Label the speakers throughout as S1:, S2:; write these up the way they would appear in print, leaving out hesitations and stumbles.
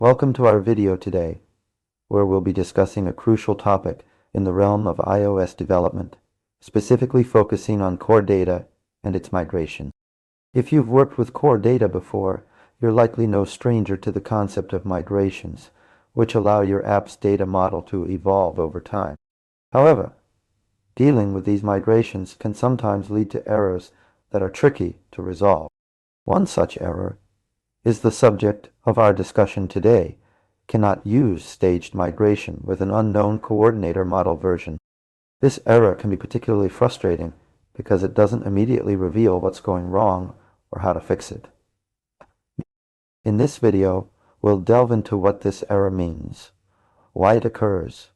S1: Welcome to our video today, where we'll be discussing a crucial topic in the realm of iOS development, specifically focusing on core data and its migration. If you've worked with core data before, you're likely no stranger to the concept of migrations, which allow your app's data model to evolve over time. However, dealing with these migrations can sometimes lead to errors that are tricky to resolve. One such error is the subject of our discussion today: cannot use staged migration with an unknown coordinator model version. This error can be particularly frustrating because it doesn't immediately reveal what's going wrong or how to fix it. In this video, we'll delve into what this error means, why it occurs,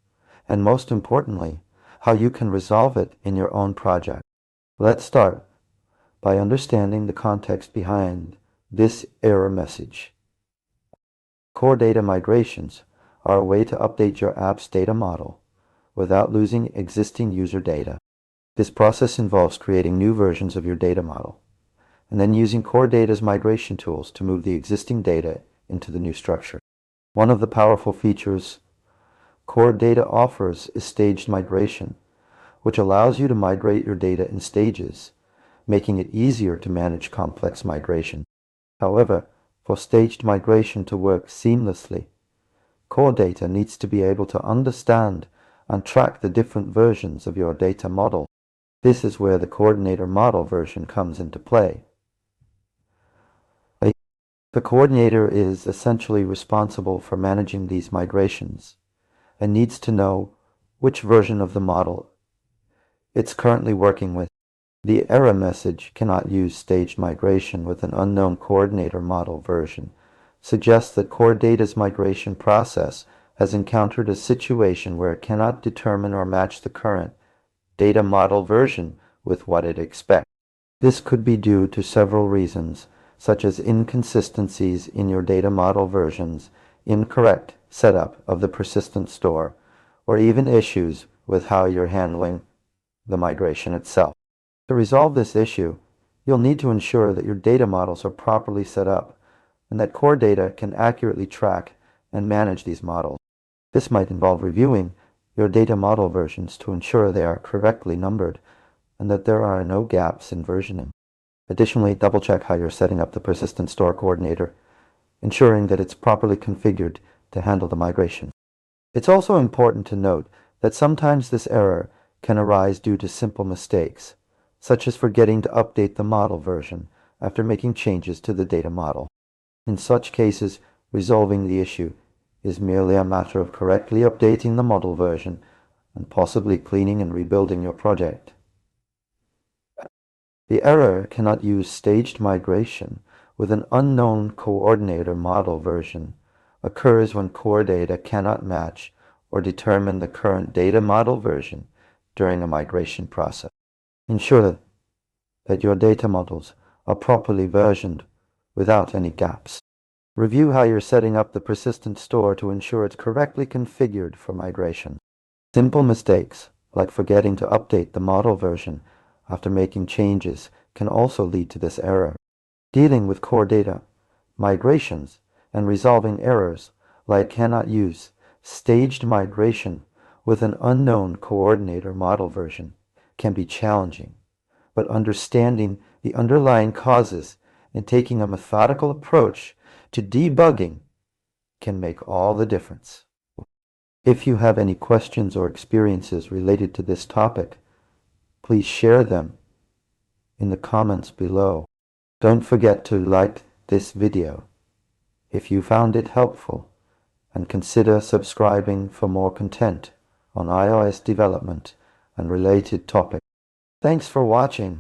S1: and most importantly, how you can resolve it in your own project. Let's start by understanding the context behind this error message. Core data migrations are a way to update your app's data model without losing existing user data. This process involves creating new versions of your data model and then using core data's migration tools to move the existing data into the new structure. One of the powerful features core data offers is staged migration, which allows you to migrate your data in stages, making it easier to manage complex migration. However, for staged migration to work seamlessly, core data needs to be able to understand and track the different versions of your data model. This is where the coordinator model version comes into play. The coordinator is essentially responsible for managing these migrations and needs to know which version of the model it's currently working with. The error message, "cannot use staged migration with an unknown coordinator model version," suggests that core data's migration process has encountered a situation where it cannot determine or match the current data model version with what it expects. This could be due to several reasons, such as inconsistencies in your data model versions, incorrect setup of the persistent store, or even issues with how you're handling the migration itself. To resolve this issue, you'll need to ensure that your data models are properly set up and that core data can accurately track and manage these models. This might involve reviewing your data model versions to ensure they are correctly numbered and that there are no gaps in versioning. Additionally, double-check how you're setting up the persistent store coordinator, ensuring that it's properly configured to handle the migration. It's also important to note that sometimes this error can arise due to simple mistakes, such as forgetting to update the model version after making changes to the data model. In such cases, resolving the issue is merely a matter of correctly updating the model version and possibly cleaning and rebuilding your project. The error "cannot use staged migration with an unknown coordinator model version" occurs when core data cannot match or determine the current data model version during a migration process. Ensure that your data models are properly versioned without any gaps. Review how you're setting up the persistent store to ensure it's correctly configured for migration. Simple mistakes, like forgetting to update the model version after making changes, can also lead to this error. Dealing with core data migrations and resolving errors like "cannot use staged migration with an unknown coordinator model version" can be challenging, but understanding the underlying causes and taking a methodical approach to debugging can make all the difference. If you have any questions or experiences related to this topic, please share them in the comments below. Don't forget to like this video if you found it helpful, and consider subscribing for more content on iOS development and related topics. Thanks for watching.